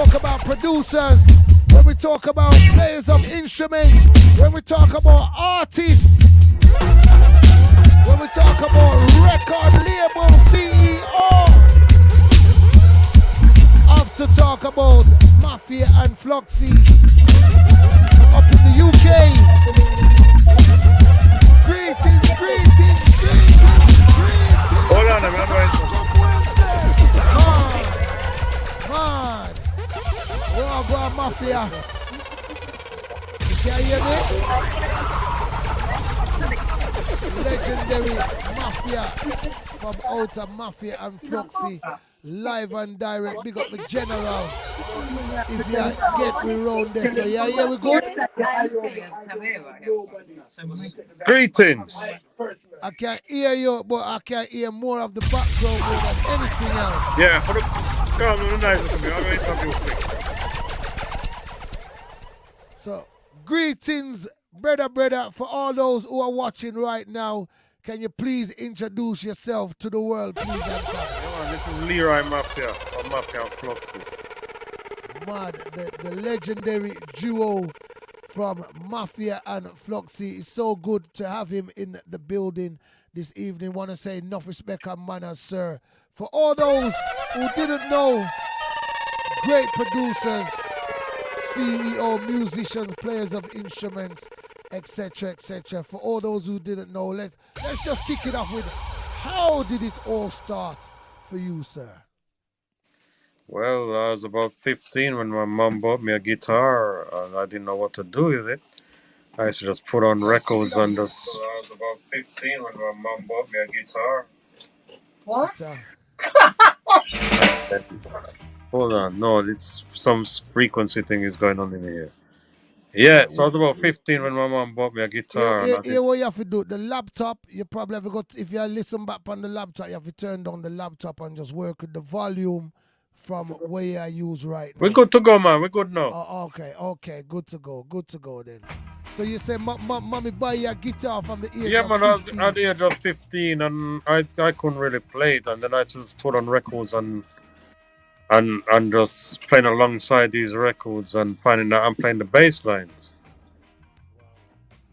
talk about producers, when we talk about players of instruments, when we talk about artists, when we talk about record label CEO, have to talk about Mafia and Fluxy up in the UK. Greetings. Hold on, I'm going Man. Go on, Mafia. You can hear me? Legendary Mafia from Outer Mafia and Fluxy. Live and direct. Big up the general. If you get me round there, so yeah, we good? Greetings. I can hear you, but I can hear more of the background more than anything else. Yeah, for the come on, nice to me. I'm going to interview quick. So, greetings, brother, for all those who are watching right now. Can you please introduce yourself to the world, please? This is Leroy Mafia from Mafia and Fluxy. Mad, the legendary duo from Mafia and Fluxy. It's so good to have him in the building this evening. Want to say enough respect and manners, sir. For all those who didn't know, great producers, CEO, musicians, players of instruments, etc., etc. For all those who didn't know, let's just kick it off with, how did it all start for you, sir? Well, I was about 15 when my mom bought me a guitar, and I didn't know what to do with it. I used to just put on records and just... I was about 15 when my mom bought me a guitar. What? Hold on, no, it's some frequency thing is going on in here. Yeah, so I was about 15 when my mom bought me a guitar. Yeah, what you have to do, the laptop, you probably have to go, if you listen back on the laptop, you have to turn down the laptop and just work with the volume from where you use right now. We're good to go, man. We're good now. Oh, okay, good to go then. So you say, mommy buy you a guitar from the age of 15? Yeah, man, I was at the age of 15 and I couldn't really play it, and then I just put on records and just playing alongside these records and finding that I'm playing the bass lines.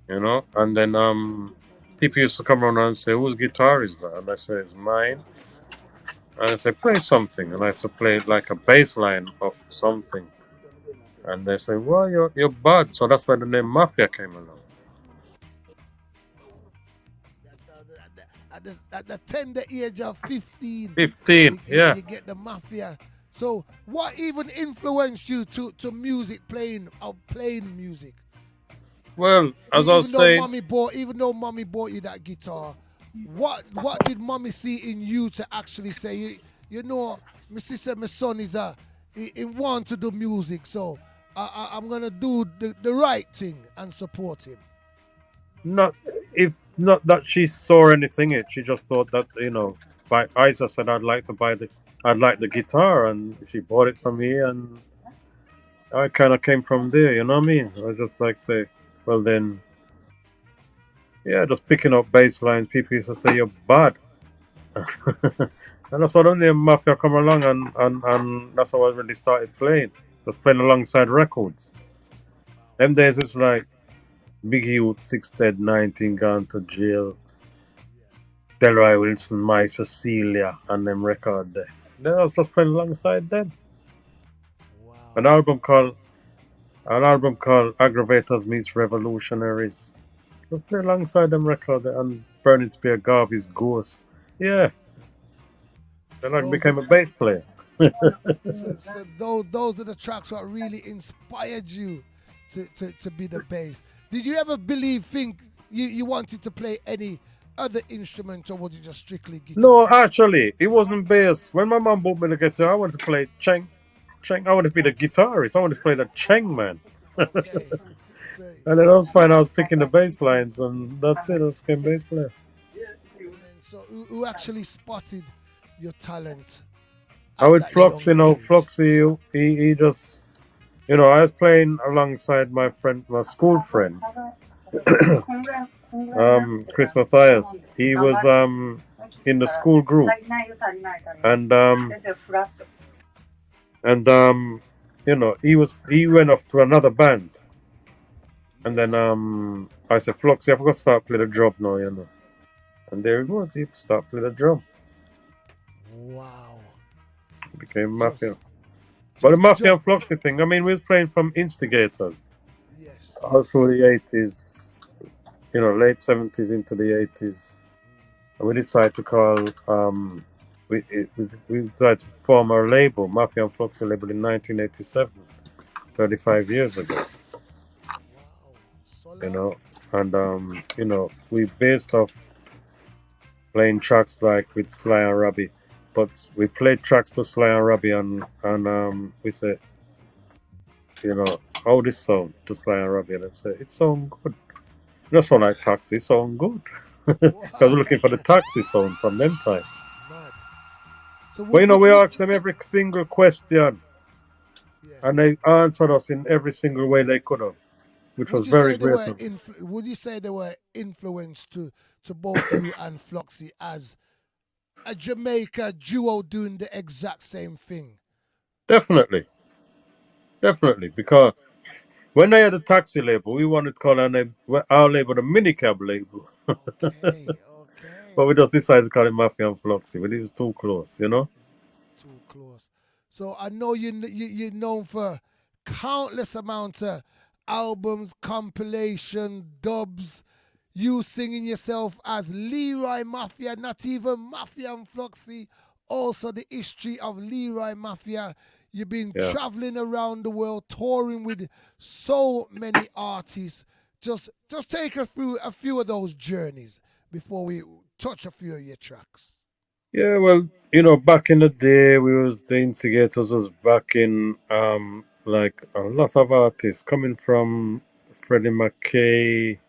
You know? And then people used to come around and say, whose guitar is that? And I say, it's mine. And I say, play something. And I used to play it like a bass line of something. And they say, well, you're bad. So that's why the name Mafia came along. At the tender age of 15. 15, yeah. You get the Mafia. So what even influenced you to music, playing music? Well, as I was saying, even though mommy bought you that guitar, what did mommy see in you to actually say, you know, my sister, my son he want to do music, so I'm gonna do the right thing and support him. Not that she saw anything in it. She just thought that, you know, I just said I'd like the guitar, and she bought it for me, and I kind of came from there. You know what I mean? I just like say, well then, yeah, just picking up bass lines. People used to say you're bad, and that's how the name Mafia come along, and that's how I really started playing. Just playing alongside records. Them days it's like Big Youth, 6 Dead, 19 Gone to Jail, Delroy Wilson, My Cecilia, and them record there. Then I was just playing alongside them. Wow. An album called Aggravators Meets Revolutionaries. Just play alongside them record there, and Burning Spear Garvey's Ghost. Yeah. Then I became a bass player. so those are the tracks that really inspired you to be the bass. Did you ever think you wanted to play any other instrument, or was it just strictly guitar? No, actually, it wasn't bass. When my mom bought me the guitar, I wanted to play cheng. I wanted to be the guitarist. I wanted to play the cheng, man. Okay. And then I was fine. I was picking the bass lines, and that's it. I was became bass player. So who actually spotted your talent? I would Fluxy, Fluxy, he just, you know, I was playing alongside my school friend, Chris Matthias. He was in the school group, and he went off to another band, and then Yeah. I said, Fluxy, I've got to start play the drum now. And there he was. He started playing the drum. Wow. He became Mafia. Just But the just Mafia jump. and Fluxy thing, I mean, we was playing from Instigators Yes, all through yes. the 80s, late 70s into the 80s. And we decided to call, we decided to form our label, Mafia and Fluxy label in 1987, 35 years ago, Wow. So you long. know. And, we based off playing tracks like with Sly and Robbie. But we played tracks to Sly and Robbie and we said, how this sound to Sly and Robbie, and I say, it sound good. It don't sound like taxi, it sound good. Because we're Wow. looking for the taxi sound from them time. Mad. So But we would asked them every single question yeah. and they answered us in every single way they could have, which was Would you very say they great. were would you say they were influenced to both you and Fluxy as a Jamaica duo doing the exact same thing? Definitely, definitely. Because when they had the taxi label, we wanted to call our label the minicab label. Okay, But okay. we just decided to call it Mafia and Fluxy. But it was too close. Too close. So I know you're known for countless amounts of albums, compilation, dubs. You singing yourself as Leroy Mafia, not even Mafia and Fluxy. Also the history of Leroy Mafia. You've been Yeah. traveling around the world, touring with so many artists. Just take us through a few of those journeys before we touch a few of your tracks. Yeah, well, back in the day, the instigators was back in like a lot of artists coming from Freddie McKay,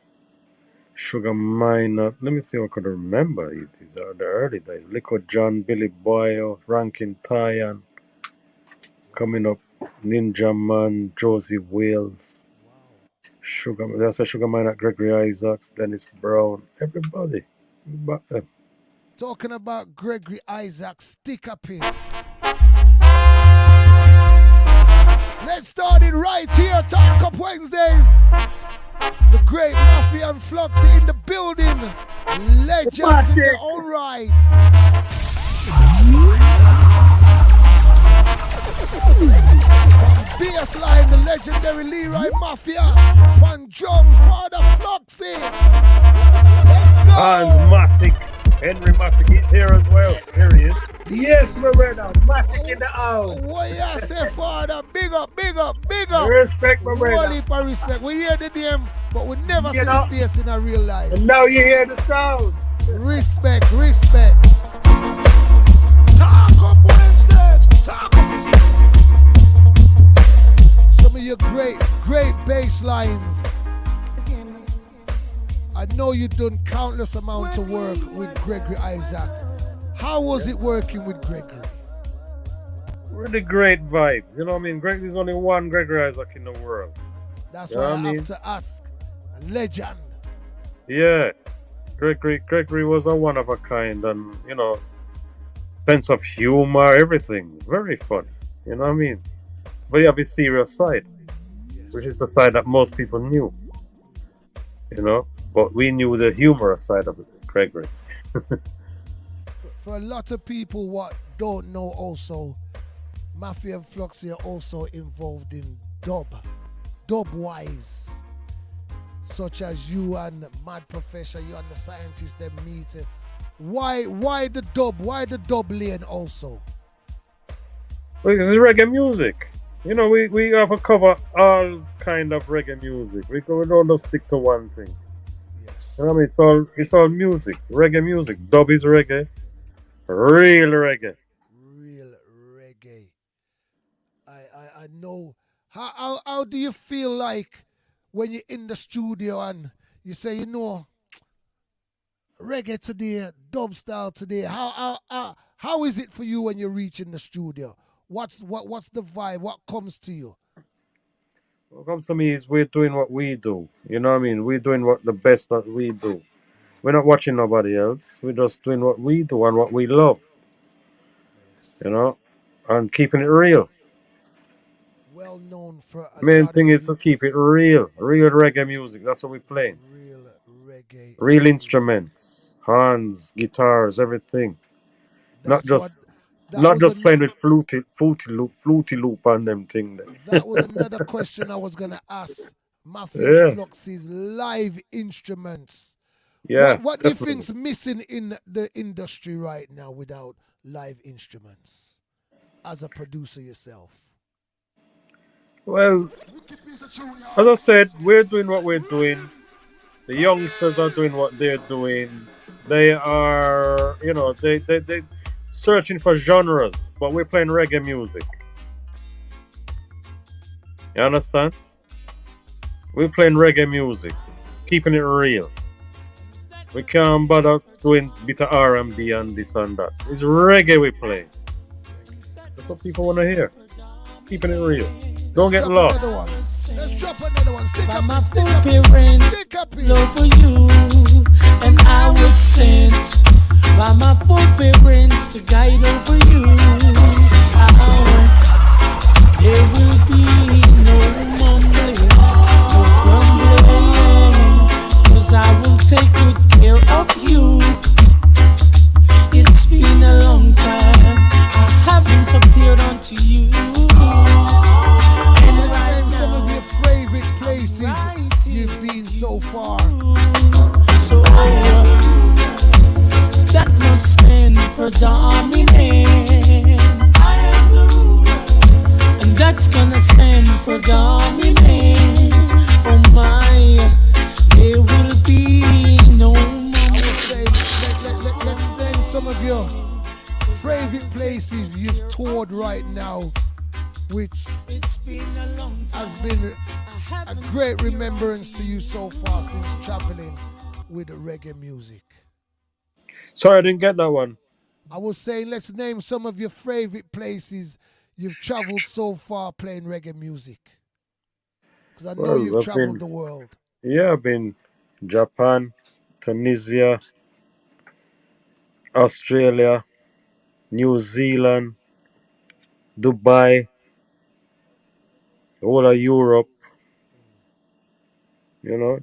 Sugar Minor. Let me see what I could remember. These are the early days. Liquid John, Billy Boyle, Rankin Tyan, coming up, Ninja Man, Josie Wales, Wow. There's a Sugar Minor, Gregory Isaacs, Dennis Brown, everybody back then. Talking about Gregory Isaac, stick up in. Let's start it right here, Talk Up Wednesdays. The great Mafia and Fluxy in the building. Legends in their own right. Bassline, the legendary Leroy Mafia. One drum for the Fluxy. Let's go. Hans Matic, Henry Matic, he's here as well. Here he is. Yes, my brother, Matic in the house. What you say, Father? Big up, big up, big up. Respect, my Whole brother. heap of respect. We hear the name, but we never see You the know? face in a real life. And now you hear the sound. Respect, respect. Talk up Wednesdays. Talk up. Some of your great bass lines. I know you've done countless amounts of work with Gregory Isaac. How was it working with Gregory? Really great vibes. You know what I mean? There's only one Gregory Isaac in the world. That's You know why what I I mean? have to ask. A legend. Yeah. Gregory was a one of a kind and, sense of humor, everything. Very funny. You know what I mean? But you have his serious side, which is the side that most people knew. But we knew the humorous side of Gregory. For a lot of people what don't know also, Mafia and Fluxy are also involved in dub wise. Such as you and Mad Professor, you and the scientists them meet. Why the dub? Why the dub lane also? Well, it's reggae music. We have to cover all kind of reggae music. We don't just stick to one thing. Yes. You know what I mean? It's all music, reggae music. Dub is reggae, real reggae. Real reggae. I know. How do you feel like when you're in the studio and you say, reggae today, dub style today? How is it for you when you reach in the studio? What's the vibe? What comes to you? What comes to me is we're doing what we do. You know what I mean? We're doing what the best that we do. We're not watching nobody else. We're just doing what we do and what we love. And keeping it real. Well known for a Main lot thing of is to keep it hits. real reggae music. That's what we're playing. Real reggae Real music. instruments, horns, guitars, everything. Not That's what. just That not was just an, playing with fluty loop on them thing there. that was another question I was gonna ask. Mafia and Yeah, Fluxy's live instruments. yeah, What do you definitely. think's missing in the industry right now without live instruments? As a producer yourself. Well, as I said, we're doing what we're doing. The youngsters are doing what they're doing. They are, they searching for genres, but we're playing reggae music. You understand? We're playing reggae music, keeping it real. We can't bother doing bit of R&B and this and that. It's reggae we play. That's what people want to hear. Keeping it real. Don't Let's get drop another lost. one. Let's drop another one. Stick By up, my stick full up, parents, stick up here. love for you, and I was sent by my full parents to guide over you. There will be no mumbling, no grumbling, 'cause I will take good care of you. It's been a long time, I haven't appeared unto you. And Let's right name some of now, your favorite places right you've been so far. so that must stand predominant. I am the ruler, and that's gonna stand predominant. Oh my, there will be no I more. would say let's name some of your favorite places you've toured right now, which It's been a long time. has been I a haven't great remembrance to you so far since traveling with reggae music. Sorry, I didn't get that one. I was saying, let's name some of your favorite places you've traveled so far playing reggae music. Because I know Well, you've traveled the world. I've been Japan, Tunisia, Australia, New Zealand, Dubai, the whole of Europe,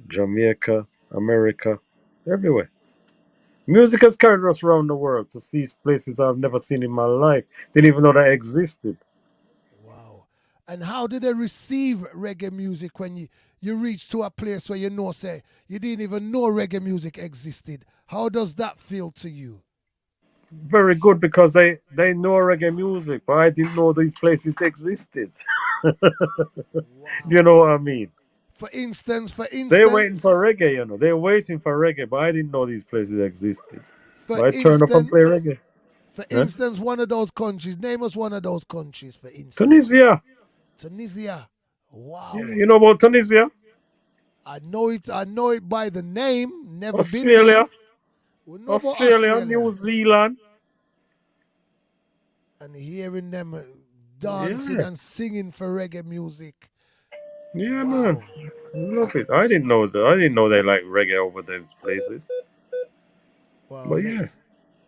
Jamaica, America, everywhere. Music has carried us around the world to see places I've never seen in my life. Didn't even know that existed. Wow. And how did they receive reggae music when you reach to a place where say, you didn't even know reggae music existed? How does that feel to you? Very good because they know reggae music, but I didn't know these places existed. You Wow. know what I mean? For instance, They're waiting for reggae, They're waiting for reggae, but I didn't know these places existed. for But I turn up and play instance, reggae. for Huh? instance, one of those countries. Name us one of those countries, for instance. Tunisia. Tunisia. Yeah, Wow. you know about Tunisia? I know it. I know it by the name. Never been there. Australia. We know about Australia, New Australia. Zealand. And hearing them dancing Yeah. and singing for reggae music. Yeah, man. Wow. Love it. I didn't know that. I didn't know they like reggae over those places. Wow. But yeah.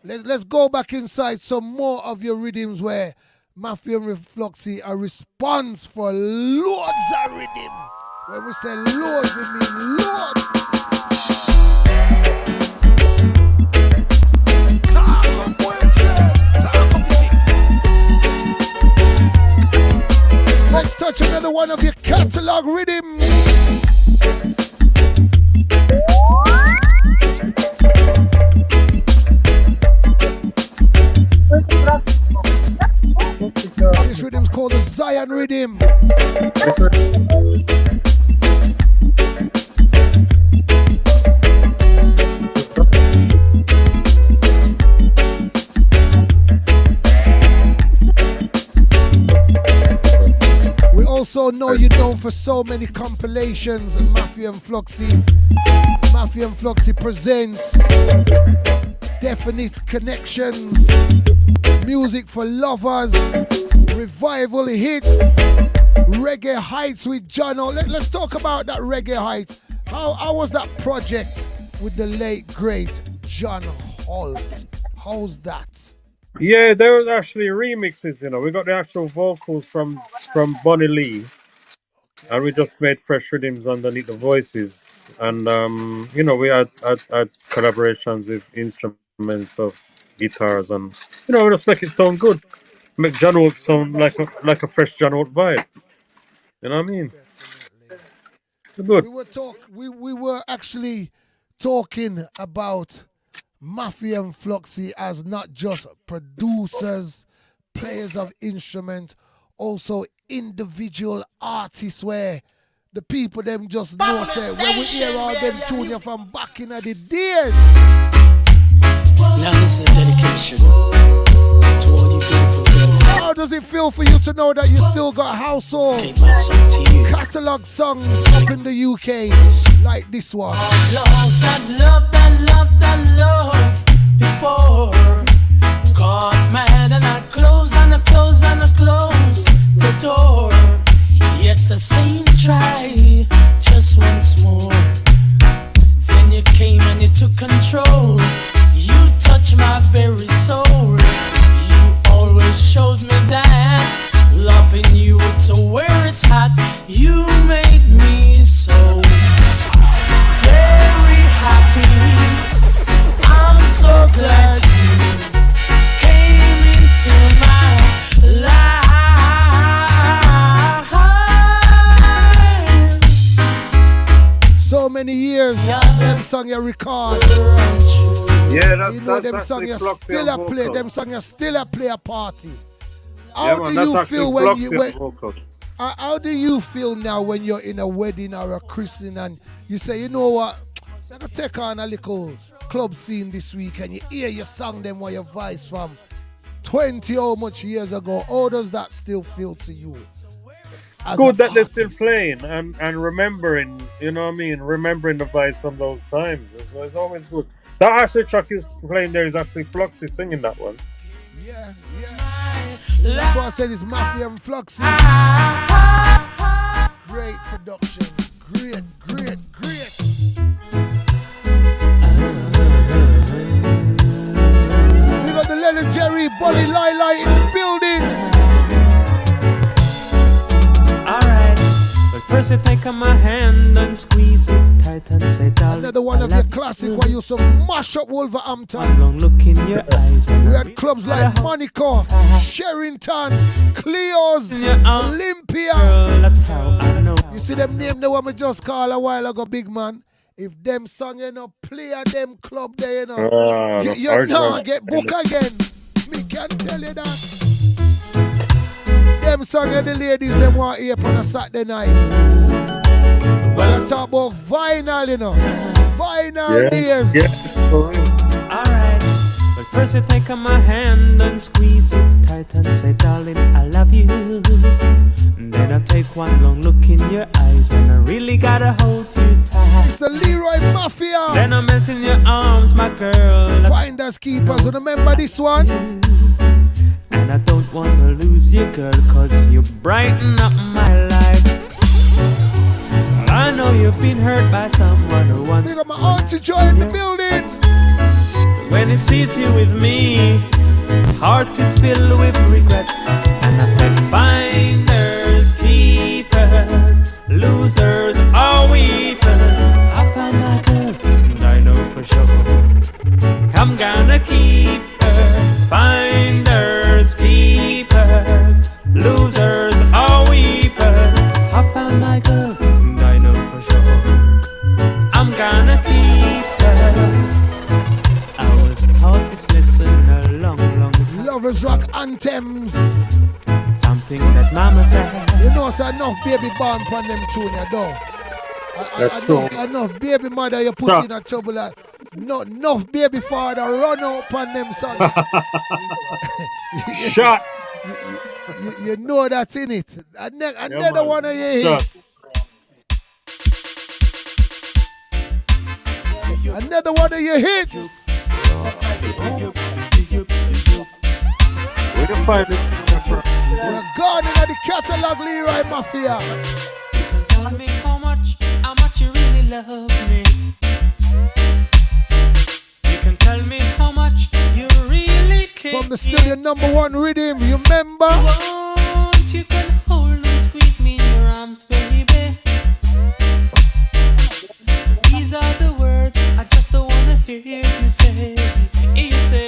Let's go back inside some more of your rhythms where Mafia and Fluxy a response for loads of rhythm. When we say loads, we mean loads. Let's touch another one of your catalog rhythms. This rhythm's called the Zion rhythm. We also know you're known for so many compilations. Mafia and Fluxy. Mafia and Fluxy presents Definite Connections, Music for Lovers, Revival Hits, Reggae Heights with Jono. Let's talk about that Reggae Heights. How was that project with the late, great John Holt? How's that? Yeah, there was actually remixes. We got the actual vocals from Bonnie Lee, and we Okay. just made fresh rhythms underneath the voices. And we had collaborations with instruments of guitars, and we just make it sound good. Make John Oak sound like a fresh John Oak vibe. You know what I mean? Definitely. Good. We were actually talking about Mafia and Fluxy as not just producers, players of instrument, also individual artists where the people them just know say when we hear all them tunes from back in the days. Now this is a dedication to all you beautiful girls. How does it feel for you to know that you still got household Take my song to you. catalog songs up in the UK like this one? Love before. Got mad and I close the door. Yet the same try just once more. Then you came and you took control. You touched my very soul. You always showed me that loving you to where it's hot. You made me so very happy. I'm so glad you came into my life. So many years, them song you record. Yeah, that's You know that's them song actually you Fluxy still on a play. vocal. Them song you still a play a party. Yeah, How man, do that's you actually feel when Fluxy you on vocal. how do you feel now when you're in a wedding or a christening and you say, you know what, I'm gonna take on a little club scene this week and you hear your song them or your voice from 20 how much years ago? How does that still feel to you? As Good an that they're still artist? playing and remembering, you know what I mean? Remembering the vibes from those times. It's always good. That actually track is playing there is actually Fluxy singing that one. Yeah, yeah. That's why I said it's Mafia and Fluxy. Great production. Great, great, great. We got the legendary Bonnie Lila in the building. Alright, but first you take my hand and squeeze it tight and say, darling, Another one of your classic where you used to mash up Wolverhampton. long look in your eyes. We had clubs like Monaco, Sherrington, Cleo's, Olympia. Girl, that's how I know. You see them name the one we just called a while ago, big man. If them song play at them club there, you original. get book again. Me can tell you that. Them song the ladies them want here on a Saturday night. When I talk about vinyl, vinyl days. Yeah, for real. Alright, but first you take my hand and squeeze it tight and say, darling, I love you. And then I take one long look in your eyes and I really gotta hold you tight. It's the Leroy Mafia. Then I melt in your arms, my girl. Finders keepers. Remember this one? And I don't wanna lose you, girl, cause you brighten up my life. I know you've been hurt by someone who wants. We got my auntie Joy in the building. When he sees you with me, heart is filled with regrets. And I said, finders, keepers, losers are weepers. I found my girl, and I know for sure I'm gonna keep her. Finders, keepers, losers are weepers. I found my girl, and I know for sure I'm gonna keep her. I was taught this lesson a long, long time. Lovers rock anthems. Something that mama said. You know, so enough baby born upon them tune, you know. That's true. Enough baby mother you put in a trouble. Like, enough baby father run out upon them songs. Shots. You know that's in it. Another one of your hits. Another one of your hits. Where you find it? We're gone into the catalog, Leroy Mafia. Tell me how much you really love me. You can tell me how much you really care. from the studio #1 rhythm. You remember? You can hold and squeeze me in your arms, baby. These are the words I just don't wanna hear you say. You say,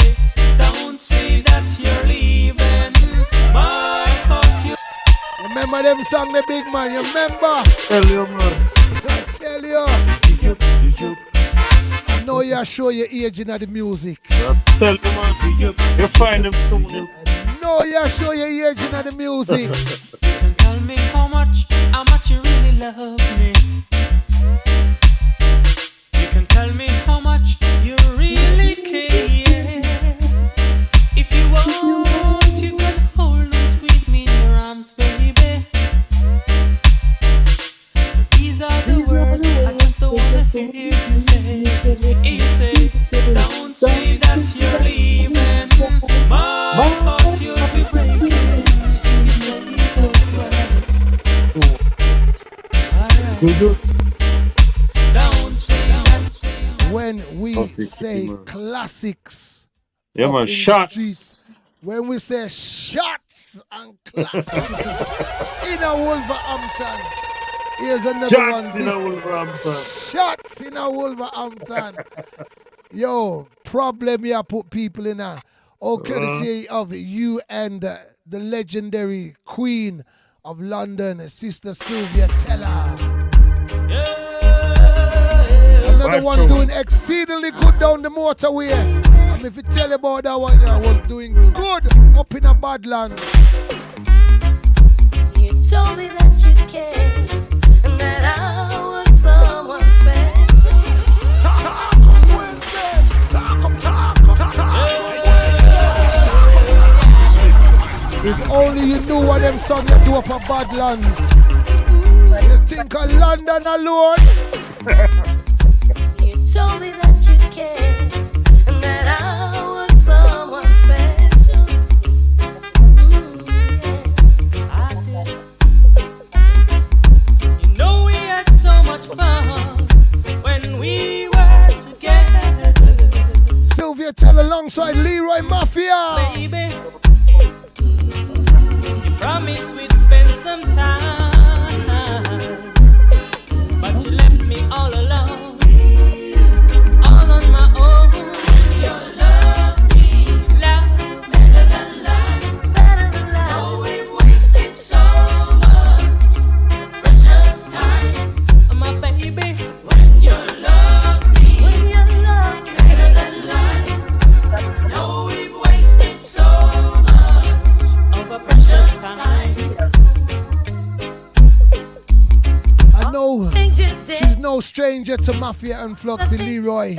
don't say that you're leaving. My heart, you. Remember them song, the big man. You remember? Tell you, man. I tell you. I know you're sure you're aging at the music. I tell you, man. You find them tuning. I know you're sure you're aging at the music. You can tell me how much you really love me. You can tell me how much you really care. If you want, you can hold and squeeze me in your arms, baby. These are the words I just don't wanna hear you say. You say, don't say that you're leaving. My heart you'll be breaking. You say those words. Alright. Don't say that. When we say classics, yeah, man, in the shots. streets, when we say shots and classics in a Wolverhampton, here's another Shots one. in a Wolverhampton. Shots in a Wolverhampton. Yo, problem here put people in a. All courtesy of you and the legendary Queen of London, Sister Sylvia Teller. Another one doing exceedingly good down the motorway. And if you tell you about that one, I was doing good up in a badland. You told me that you cared and that I was someone special. If only you knew what them songs you do up a badlands. You think of London alone? You told me that you cared and that I was someone special. Yeah, I did. You know we had so much fun when we were together. Sylvia Teller alongside Leroy Mafia. Baby, you promised we'd spend some time, but you left me all alone, all on my own. Your love me, love better than life, Better than life. oh, we wasted so much precious time, my baby. When you love me, When you love me, better than life, no, we've wasted so much of a precious time. I know things you did. she's no stranger to Mafia and Fluxy. Leroy.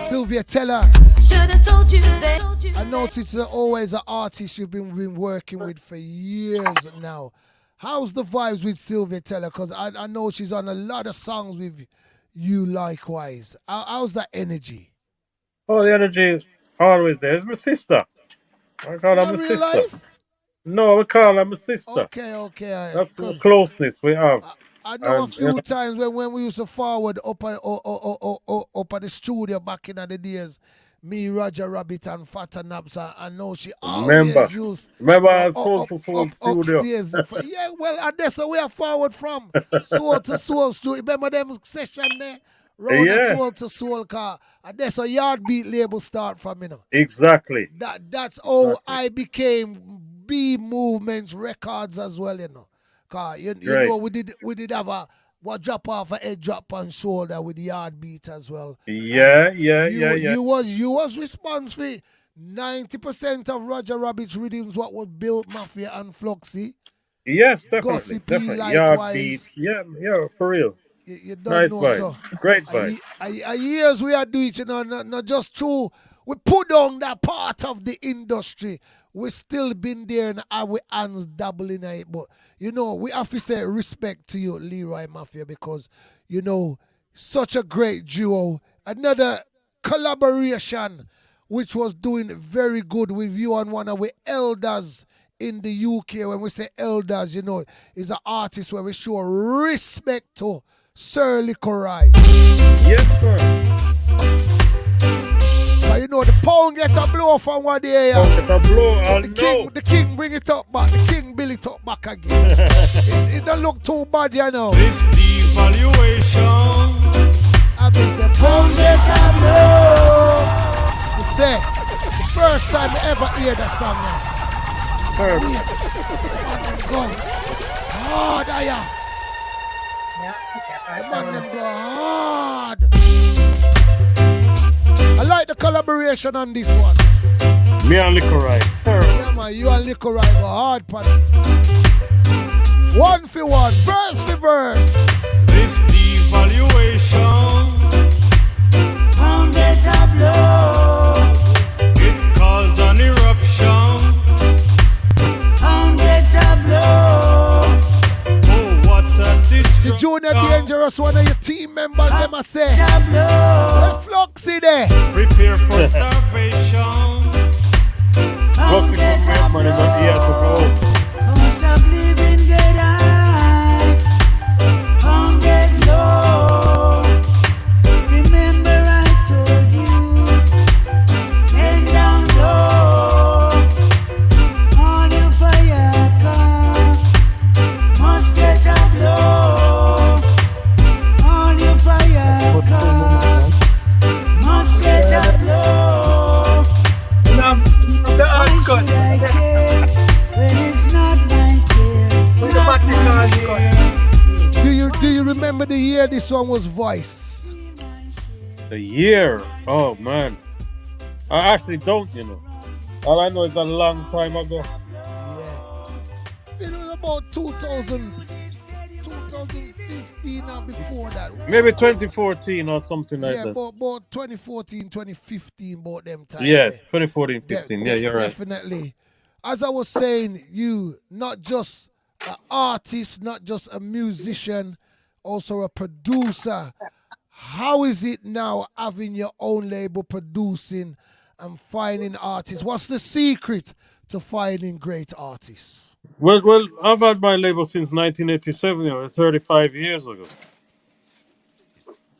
Sylvia Teller. Should have told you that. I noticed that always an artist you've been working with for years now. How's the vibes with Sylvia Teller? Because I know she's on a lot of songs with you likewise. How's that energy? Oh, the energy always there. It's my sister. I call her In my real sister. life? No, we call her my sister. Okay. That's the 'Cause closeness we have. I know a And, few times when we used to forward up at the studio back in the days, me, Roger Rabbit, and Fata Naps, I know she always used remember Soul to Soul studio. upstairs. Yeah, well, that's where we are forward from. Soul to Soul studio. Remember them session there? Round the Yeah. Soul to Soul car. And that's a yard beat label start from, you know. Exactly. That's how I became B Movements Records as well, you know. Cause you Right. know we did have a what drop off a head drop on shoulder with the yard beat as well. Yeah. You was responsible. 90% of Roger Rabbit's rhythms what would build Mafia and Fluxy. Yes, definitely. Gossipy Definitely. Yard likewise. beat. Yeah, for real. You don't Nice know vibe. so. Great vibe. A years we are doing it, you know, not just true. We put on that part of the industry. We still been there and our hands dabbling in it. But, you know, we have to say respect to you, Leroy Mafia, because, you know, such a great duo. Another collaboration which was doing very good with you and one of our elders in the UK. When we say elders, you know, is an artist where we show respect to Sir Liquor Rice. Yes, sir. But you know the pound get a blow from one day. Don't get a blow, I the know. king bring it up back. The king build it up back again. it don't look too bad, you know. This devaluation. I mean, the pound get a blow. You say, the first time I ever hear that song now. Sir. Go hard, Aya. The man them go hard. I like the collaboration on this one. Me and Liquorite. Yeah, man, you and Liquorite go hard, pan. One for one, verse for verse. This devaluation. Pound get a blow. It caused an eruption. Pound get a blow. Oh, what a The destruction. Junior Dangerous, one of your team members, them I say. A blow. Well, Fluxy there. Prepare for starvation. Fluxy come back, man, but he has to go. Cost of living get high. Pound get low. Remember I told you. Get down low. All you fire car. Must get a blow. All you fire car. Must get a blow. Why should I care when it's not my care? Do you remember the year this one was voiced? The year. Oh, man. I actually don't, you know. All I know is a long time ago. It was about 2015 or before that. Maybe 2014 or something like Yeah, that. about 2014, 2015, about them time. Yeah, there. 2014, 15. Yeah, you're right. Definitely. As I was saying, you not just an artist, not just a musician, also a producer. How is it now having your own label, producing and finding artists? What's the secret to finding great artists? Well, I've had my label since 1987, 35 years ago.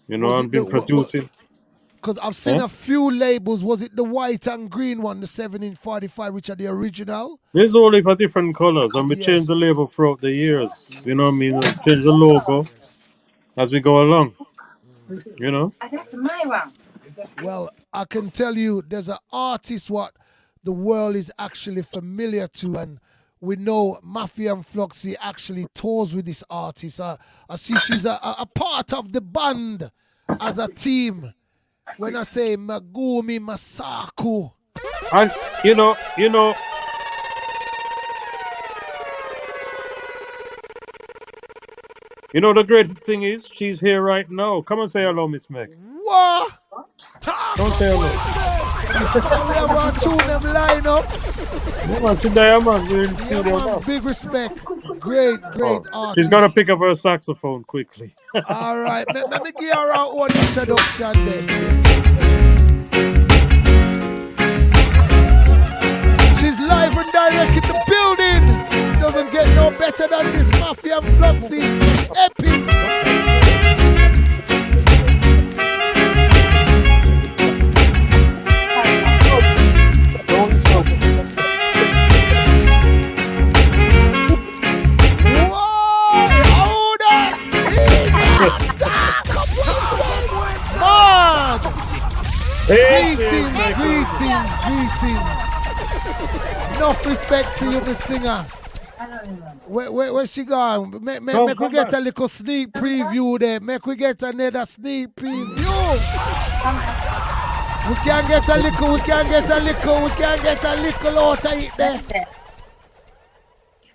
You know, Was I've it been the- producing. Because I've seen Huh? a few labels. Was it the white and green one, the 7-inch-45, which are the original? There's only for different colors, and we Yes. change the label throughout the years. You know what I mean? Change the logo as we go along. You know? That's my one. Well, I can tell you there's an artist what the world is actually familiar to, and we know Mafia and Fluxy actually tours with this artist. I see she's a part of the band as a team. When I say Magumi Masaku, And you know, the greatest thing is she's here right now. Come and say hello, Miss Meg. what? Don't say hello. We have one tune them line up. Yeah, man, sit there, man. We're in the Yeah, studio man, now. big respect. Great artist. She's gonna pick up her saxophone quickly. All right, let me give her our own introduction then. She's live and direct in the building. Doesn't get no better than this Mafia and Fluxy. Epic. Greetings. Enough respect to you, the singer. Where she gone? Make we get back. a little sneak preview there. Make we get another sneak preview. We can get a little out of it there.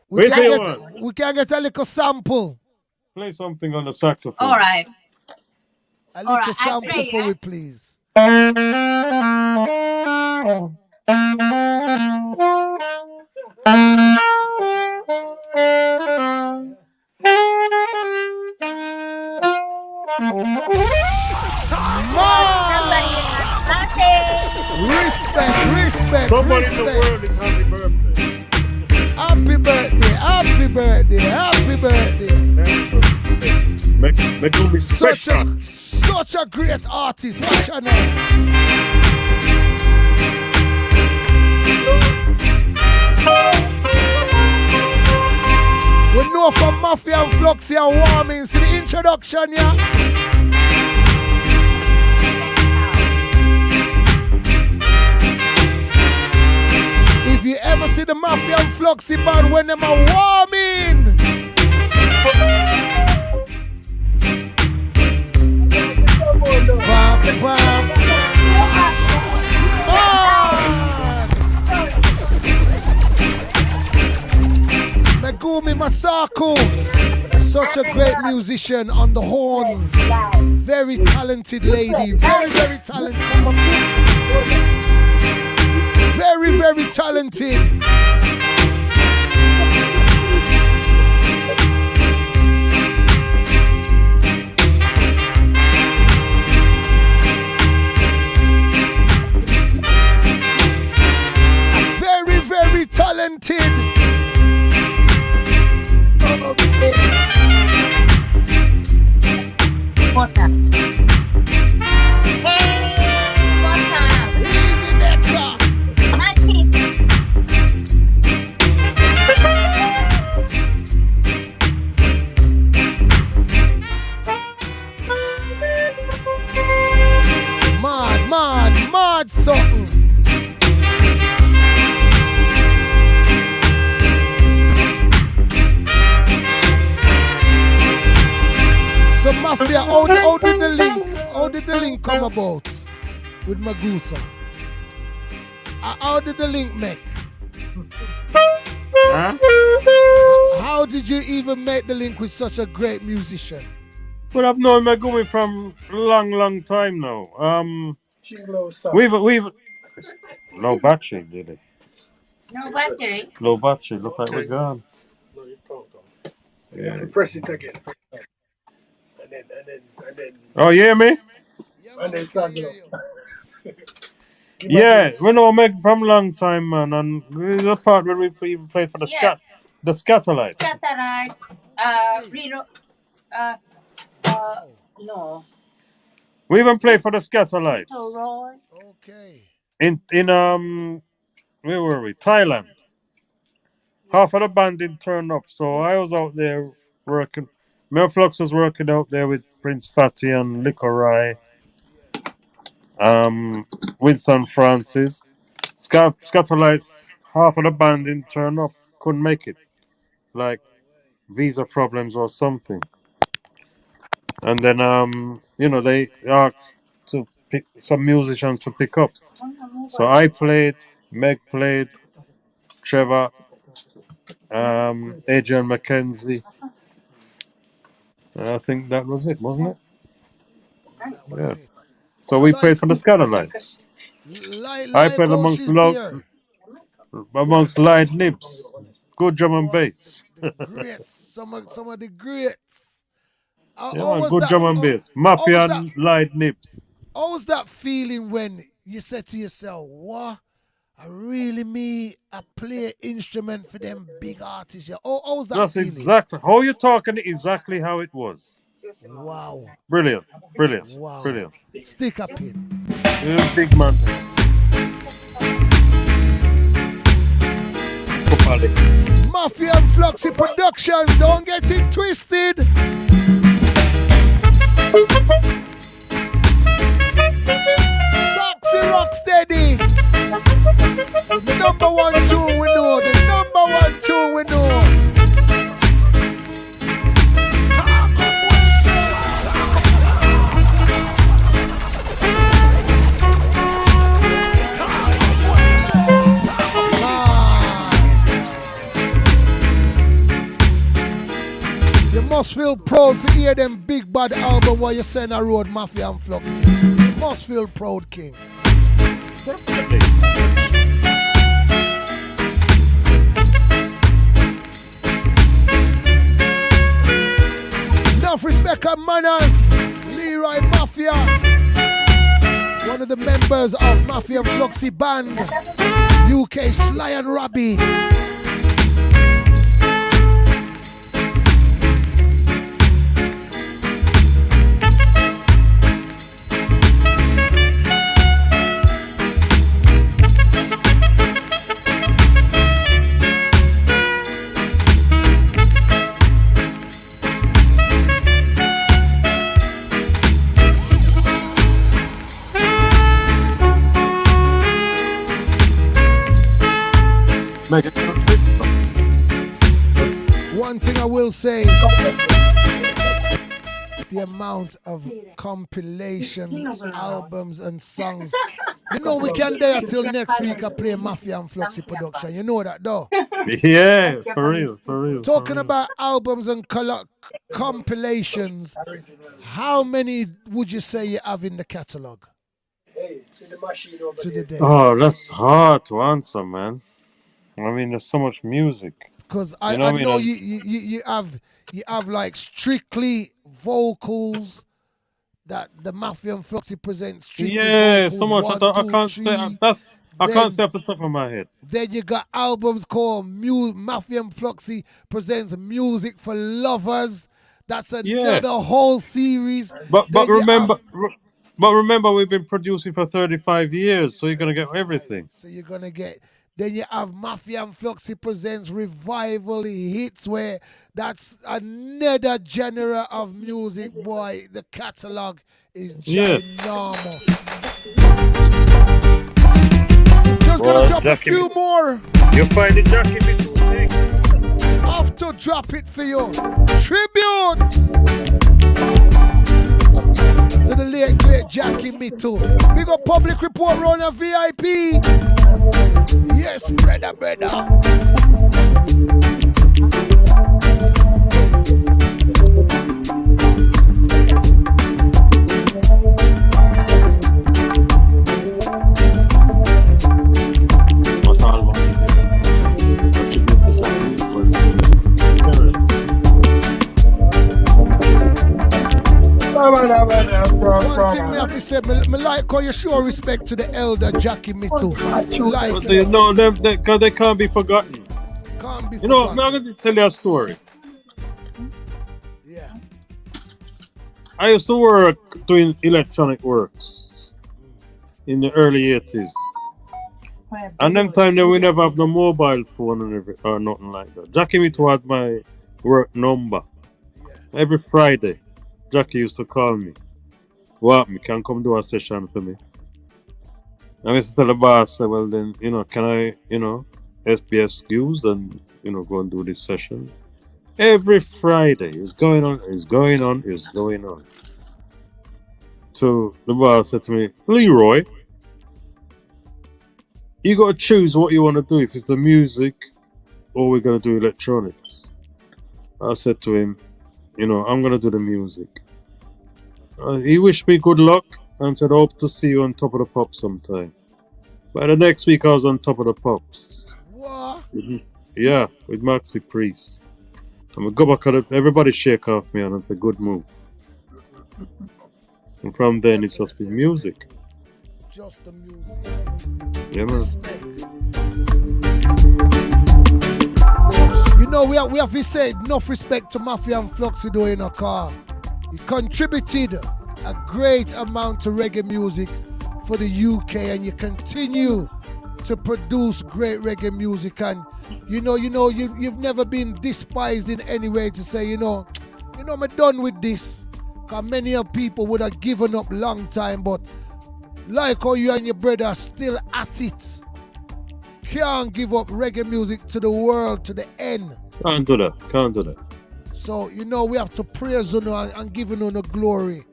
Where's the one? We can get a little sample. Play something on the saxophone. All right. A little right, I sample play, for yeah? me, please. Respect. Somebody in the world is happy birthday. Happy birthday. Make you be special. Such a great artist. Watch her now. We know from Mafia and Fluxy and Warming. See the introduction, yeah? If you ever see the Mafia and Fluxy band when them are warming. Bam, bam. Megumi Masako, such a great musician on the horns. Very talented lady, very, very talented. Very, very talented. Very, very talented. Water. Hey, water. Easy Nectar. Magic. Mad something. So Mafia, how did the link come about with Magusa? How did the link make? Huh? How did you even make the link with such a great musician? Well, I've known Megumi from long time now. We've low battery, did it? No battery. Low battery. Look like we're gone. You have to press it again. And then Oh, you hear me? and then sag up. Yeah, we know Meg from long time, man, and the part where we even play for the Scatterlight. Scatterites. Reno. No. We even play for the Scatterlights. Little Roy. Okay. In where were we? Thailand. Half of the band didn't turn up, so I was out there working. Mel Flux was working out there with Prince Fatty and Licorai. Winston Francis. Scatterlights, half of the band didn't turn up, couldn't make it. Like visa problems or something. And then they asked to pick some musicians to pick up. So I played, Meg played, Trevor, Adrian McKenzie. And I think that was it, wasn't it? Yeah. So we played for the Scatterlights. I played amongst Light Nibs. Good drum and bass. The greats. Some of the greats. Good drum and bass. Mafia and Light Nibs. How was that feeling when you said to yourself, what? I play an instrument for them big artists here. How was that That's feeling? exactly how you're talking, exactly how it was. Wow. Brilliant. Wow. Brilliant. Stick up in. You're a big man. Mafia and Fluxy Productions, don't get it twisted. Soxy Rocksteady. The number one tune we know. The number one tune we know. You must feel proud to hear them big bad album while you send a road Mafia and Fluxy. You must feel proud, King. Definitely. Enough respect and manners. Leroy Mafia. One of the members of Mafia and Fluxy band. UK Sly and Robbie. One thing I will say, the amount of compilation albums and songs. You know we can there till next week I play Mafia and Fluxy production. You know that though. Yeah, for real, for real. Talking about albums and compilations, how many would you say you have in the catalogue? Hey, to the machine over To the there. day. Oh, that's hard to answer, man. I mean, there's so much music. Because You I know what I know mean? you have like strictly vocals that the Mafia and Fluxy presents strictly Yeah, vocals, so much. one, I two, can't say three. I Then- can't say off the top of my head. Then you got albums called Mafia and Fluxy presents music for lovers. That's another whole series. But Then you remember, have- but remember, we've been producing for 35 years, so you're gonna get everything. So you're gonna get. Then you have Mafia and Fluxy presents revival hits, where that's another genre of music. Boy, the catalog is ginormous. Just gonna drop a few more. You find the Jackie me too big. Have to drop it for you. Tribute to the late great Jackie Mitchell. We got public report on a VIP. Yes, brother. One thing me have to say, me like how you show respect to the elder Jackie Mitchell. Like But you know them, because they can't be forgotten. can't be You know, forgotten. I'm going to tell you a story. Yeah. I used to work doing electronic works in the early 80s. And them time there we never have no mobile phone or nothing like that. Jackie Mitchell had my work number. Every Friday, Jackie used to call me. What, me can come do a session for me? I used to tell the boss, say, well then, can I, be excused and, go and do this session? Every Friday, it's going on. So the boss said to me, Leroy, you got to choose what you want to do, if it's the music or we're going to do electronics. I said to him, I'm going to do the music. He wished me good luck and said, hope to see you on Top of the Pops sometime. By the next week, I was on Top of the Pops. What? Yeah, with Maxi Priest. I'm going to go back at it. Everybody shake off me and say, good move. And from then, it's just been music. Just the music. Yeah, man. You know, we have to say enough respect to Mafia and Fluxy though in a car. He contributed a great amount to reggae music for the UK, and you continue to produce great reggae music. And you've never been despised in any way to say, I'm done with this. Because many of people would have given up long time, but like how you and your brother are still at it. Can't give up reggae music to the world, to the end. Can't do that. So, we have to praise you and give you the glory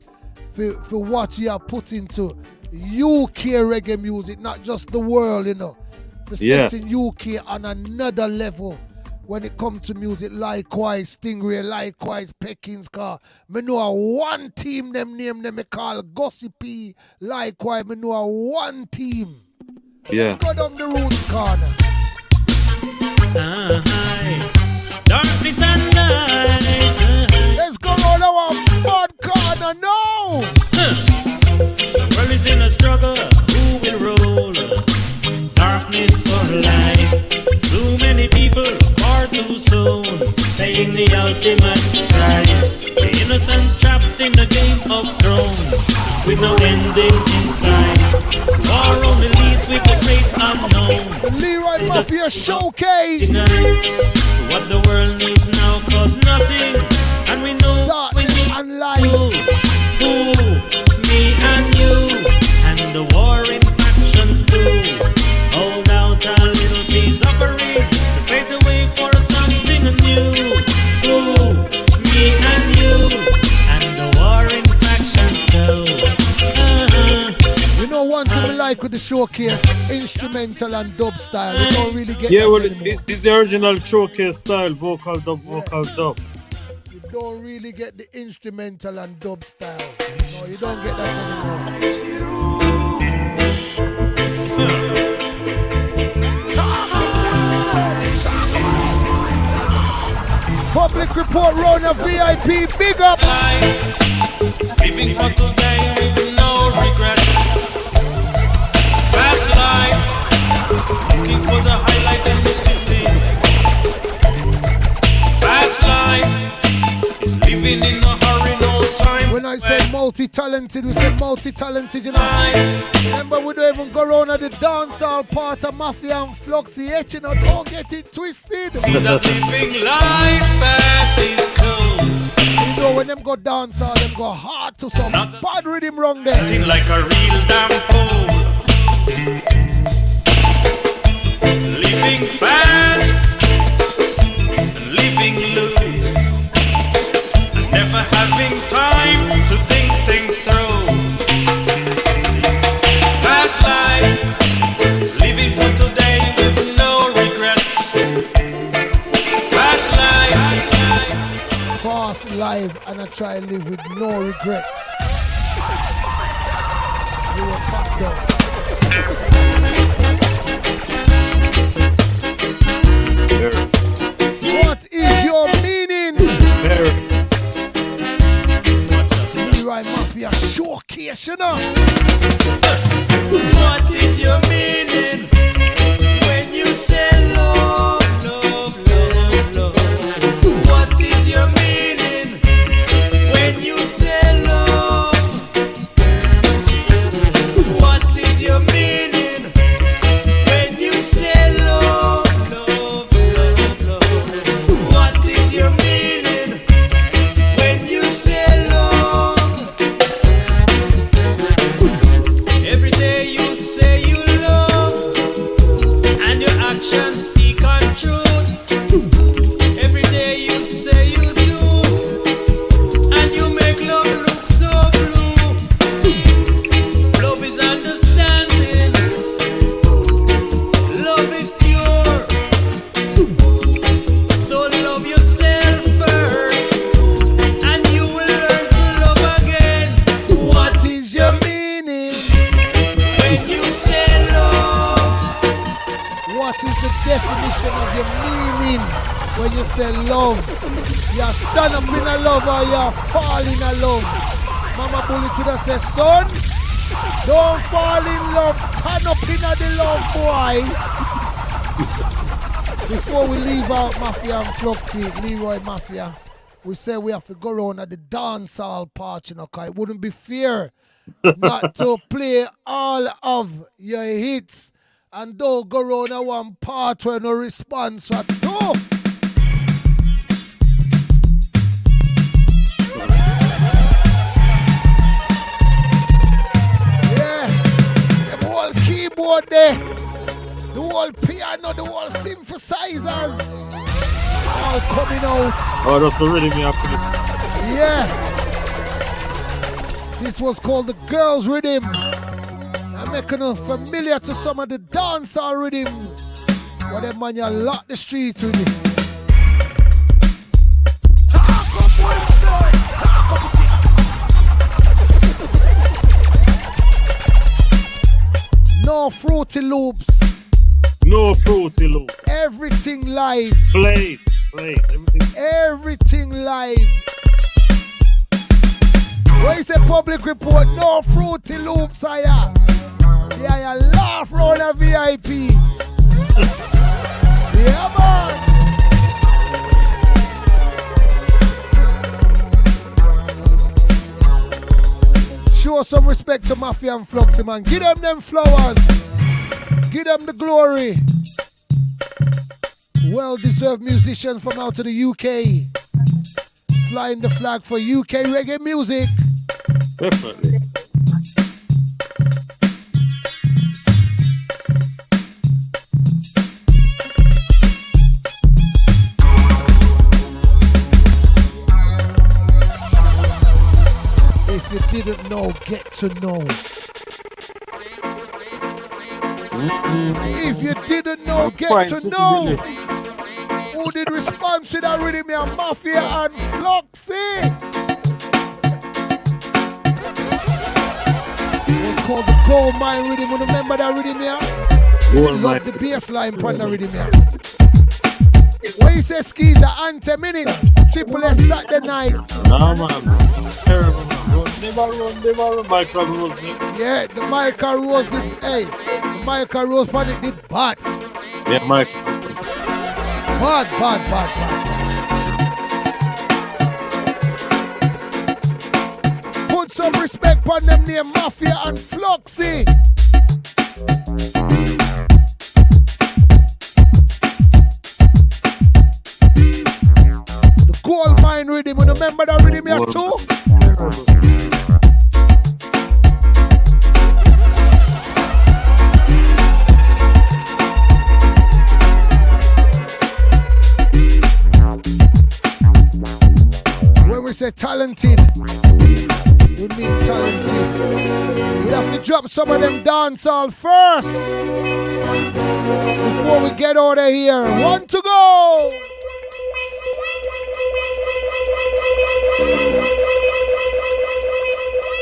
for what you have put into UK reggae music, not just the world, For setting UK on another level when it comes to music. Likewise, Stingray, likewise, Peckins car. Me know a one team, them name them me call Gossipy. Likewise, me know a one team. Yeah. Let's go down the road corner. Darkness and light. Let's go round our mud corner now. The world is in a struggle. Who will roll? Darkness or light? Too many people, far too soon, paying the ultimate price. The innocent trapped in the game of thrones, with no ending in sight. War only leads with the great unknown. Leroy Mafia Showcase. What the world needs now costs nothing, and we know Dark we need and light. who, me and you, and the warring factions too. Hold out a little piece of a ring, like with the showcase, instrumental and dub style. You don't really get Yeah, that well, anymore. it's the original showcase style, vocal dub, vocal dub. You don't really get the instrumental and dub style. No, you don't get that anymore. Public report Rona VIP, big up. Living for today with no regrets. Fast life, looking for the highlight in the city. Fast life is living in a hurry, no time. When I say multi-talented, we say multi-talented, you know. Remember, we don't even go around at the dancehall part of Mafia and Fluxy, you know. Don't get it twisted. See that living life fast is cool. You know, when them go dancehall, them go hard to some bad rhythm wrong there. Acting like a real damn fool. Living fast and living loose. And never having time to think things through. See, fast life is living for today with no regrets. Fast life. Fast live, and I try to live with no regrets. You were fucked up. What is your meaning? Right, Mafia showcase, you know. What is your meaning when you say love, love, love, love? What is your meaning when you say love? What is your meaning when you say love, love, love, love? What is your meaning when you say love? Every day you say you love, and your actions speak on truth. Every day you say you do, and you make love look so blue. Love is understanding, love is pure. So love yourself first, and you will learn to love again. What Is your meaning? when you say love? What is the definition of your meaning when you say love? You stand up in a love or you fall in a love. Mama Bully could have said, son, don't fall in love. Stand up in a the love, boy. Before we leave out Mafia and Fluxy, Leroy Mafia, we say we have to go around at the dancehall part, you know, because it wouldn't be fair not to play all of your hits and don't go around at one part where no response at all. Yeah, the whole keyboard there, the whole piano, the whole synthesizers, all coming out. Oh, that's the rhythm you have to do. Yeah. This was called the girls' rhythm. I'm making them familiar to some of the dancehall rhythms. What them man you lock the street with it. Talk up Wednesday. Talk up it. No Fruity Loops. No Fruity Loop. Everything live. Play, everything. Everything live. When you say public report, no Fruity Loops, yeah, you laugh round a VIP. Yeah, man. Show some respect to Mafia and Fluxy, man. Give them flowers. Give them the glory. Well-deserved musicians from out of the UK. Flying the flag for UK reggae music. Definitely. If you didn't know, get to know. If you didn't know, get Fine, to City know. Billy. Who did respond to that rhythm here? Mafia and Fluxy. It was called the Gold Mine rhythm. You remember that rhythm here? Gold Love Mine. the bass line from the rhythm here. When you say skis, the anthem minute, Triple S Saturday night. Nah, man. Terrible. Never run, Michael Rose. Yeah, the Michael Rose did, the Michael Rose panic did bad. Yeah, Michael. Bad. Put some respect on them name Mafia and Fluxy. The Gold Mine rhythm, you remember that rhythm here too? When we say talented, we mean talented. We have to drop some of them dancehall first before we get out of here. One to go.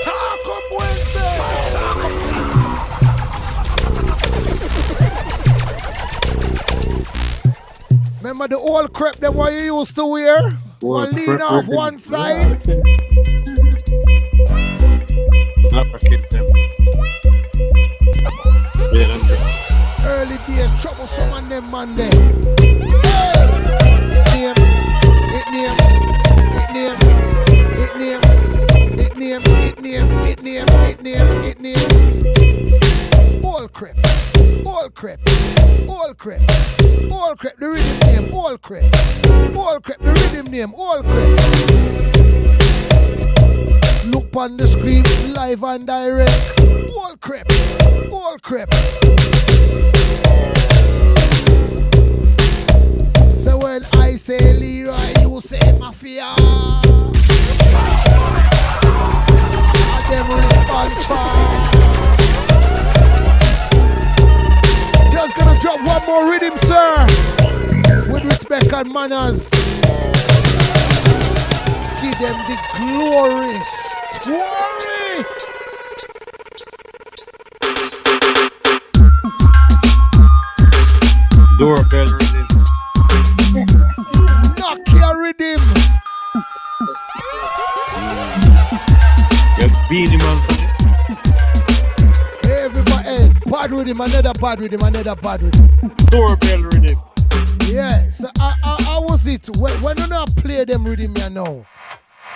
Talk Up Wednesdays. Remember the old crepe them what you used to wear? One lean off one side. Never keep them. Yeah, them there. Early days, troublesome on them Monday. Hey! It name. All crep, the rhythm name, all crep, the rhythm name, all crep. Look on the screen, live and direct, all crep. So when I say Leroy, you say Mafia. And them response fast. Just gonna drop one more rhythm, sir. With respect and manners. Give them the glory. Doorbell rhythm. Knock your rhythm. Yeah, Beanie Man. Everybody, hey, bad rhythm, another bad rhythm. Doorbell rhythm. Yeah, so how was it? When you not play them rhythm you know,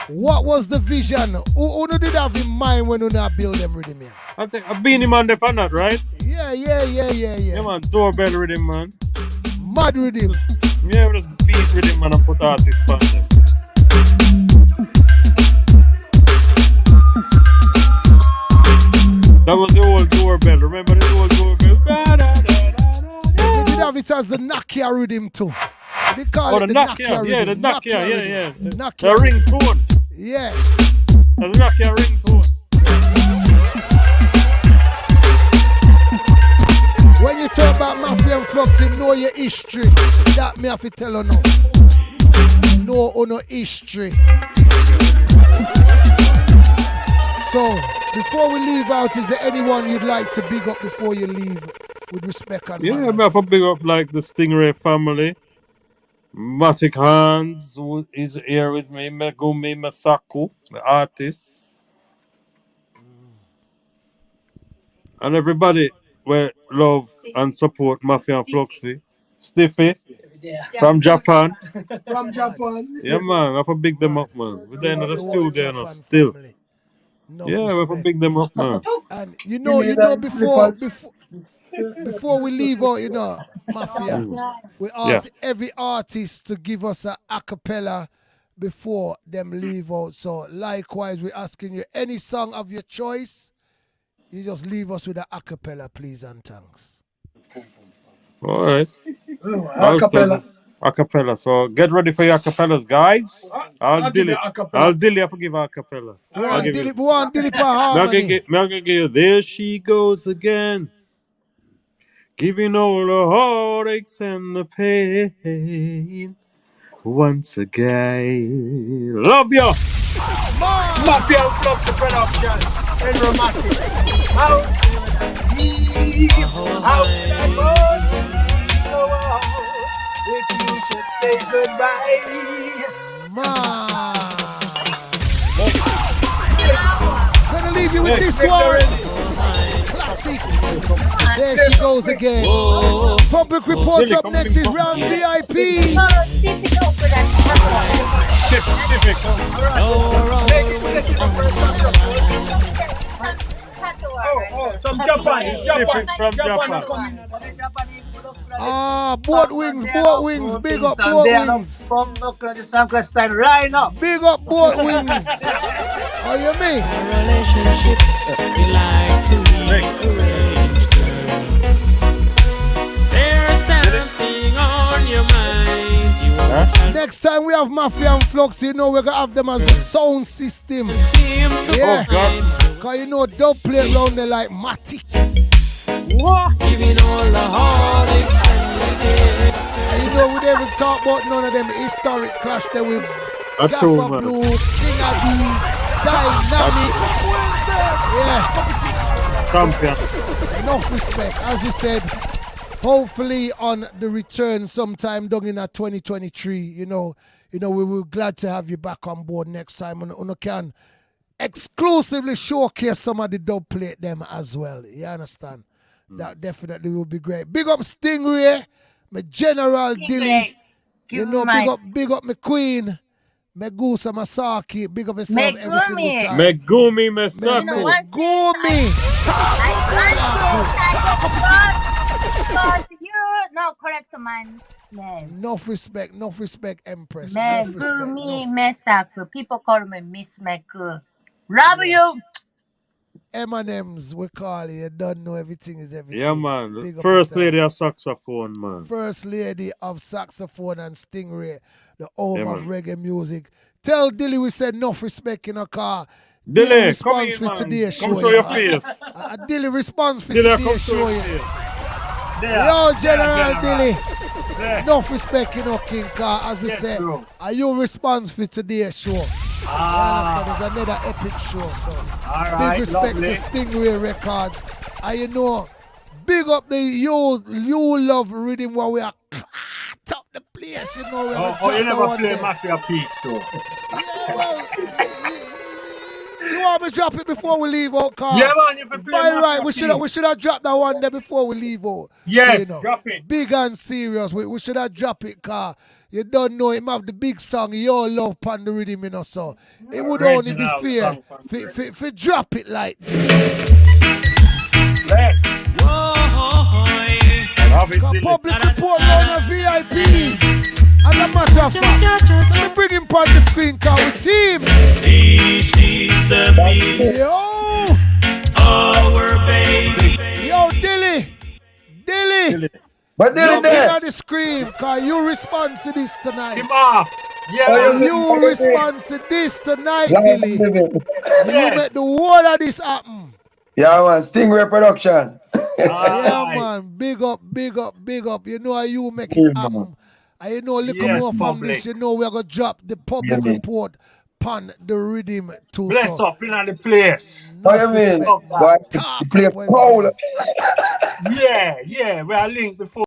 what was the vision? Who did have in mind when you not build them rhythm here? I think a Beanie Man they found that, right? Yeah. Yeah, man. Doorbell rhythm, man. Mad rhythm. Yeah, we just beat rhythm, man, and put artists on them. That was the old doorbell. Remember the old doorbell? They did have it as the Nakia rhythm too. They call Oh, it the the Nakia. Nakia Yeah, the rhythm. Nakia. Yeah. The The Nakia rhythm. ringtone. Yeah. The Nakia ringtone. When you talk about Mafia and Fluxy, know your history. That me have to tell you now. Know no history. So, before we leave out, is there anyone you'd like to big up before you leave with respect and Yeah, manners? I have to big up like the Stingray family. Matic Hands who is here with me. Megumi Masaku, the artist. And everybody we love and support Mafia and Fluxy. Stiffy from Japan. From Mad. Japan. Yeah, man. I have to big them up, man. We're there Big in up the the whole studio, you know, Japan still. family. Enough Yeah, we have to respect. big them up, man. And you Billy know, and slippers. before we leave out, Mafia, we Yeah. ask every artist to give us a acapella before them leave out. So likewise, we're asking you any song of your choice. You just leave us with a acapella, please and thanks. All right. Acapella. Acapella. So get ready for your acapellas, guys. I'll give you I'll acapella. dilly I forgive acapella. We I'll want give you. Dilip for harmony. Me I gonna give you, there she goes again. Giving all the heartaches and the pain once again. Love ya. Mafia and Fluxy production. Dramatic. How could I leave? How could I go on if you should say goodbye? Man. Gonna leave you with this Next one. already. Classic. There she goes again. Public reports up next is round VIP. Difficult for that. From Japan. From Japan. Boat wings, big up boat wings. From the Sanchez time right now. Big up boat wings. How you mean? Relationship, we like to rearrange, girl. There's something on your mind. You want to Next time we have Mafia and Fluxy, you know we're gonna have them as the sound system. seem to Yeah. find. Cause you know they'll play around there like Matic. Giving all the heartaches and the pain. And you know we never talk about none of them historic clash there with A Gaffer true man. Blue, King of D, Dynamic. Yeah. Champion. Enough respect. As we said, hopefully on the return sometime down in 2023, you know, we were glad to have you back on board next time. And you can exclusively showcase some of the dub plate them as well. You understand? That definitely will be great. Big up Stingray, my General Dilly. You know, big up my Queen, my Gusa Masaki. Big up yourself every single time. Megumi Mesako. Megumi. No, correct my name. Enough respect, Empress. Enough respect, Megumi enough. Mesaku. People call me Miss Meku. Love you. M&M's, we call you. You don't know everything is everything. Yeah, man. Big up First yourself. lady of saxophone, man. First lady of saxophone and Stingray, the home Yeah, of man. reggae music. Tell Dilly we said enough respect in a car. Dilly, come response in, for man. today's show. Come show your face. Dilly response for Dilly, come today's show show. your Yeah. face. Yo, General Dilly. Enough respect, King Car. As we said, bro. are you response for today's show? You understand? There's another epic show. So Alright, big respect lovely. to Stingray Records. And you know, big up the you love rhythm where we are top the place. You know, we're Oh, gonna you drop the never one play there. Mafia piece though. Yeah, well, you want me to drop it before we leave out, Car? Yeah, man, if you play By Mafia right, piece. we should have dropped that one there before we leave out. Yes, You know, drop it. big and serious. We should have dropped it, Car. You don't know him have the big song, your love pan the rhythm, you know, so it would only be Original fair song pan the for drop it like Yes. Love it, Dilly. public report on a VIP. As a matter of fact, let me bring him on the screen, Car, with team. This is the beat, Yo, our baby. yo, Dilly. But Yo, Dilly bring on the this. screen, Car, you respond to this tonight. Him off. Yeah, man. You respond to this tonight, Live Dilly. and living. You make the whole of this happen. Yeah, man. Stingray production. Yeah, Alright. man. Big up. You know how you make Yeah, it happen. And you know, little Yes, more from public. this, you know, we're going to drop the public Yeah, man. report pan the rhythm too. Bless So, up in the place. What you mean? respect. Boy, Talk you play up cold. Wednesdays. Yeah, we are linked before.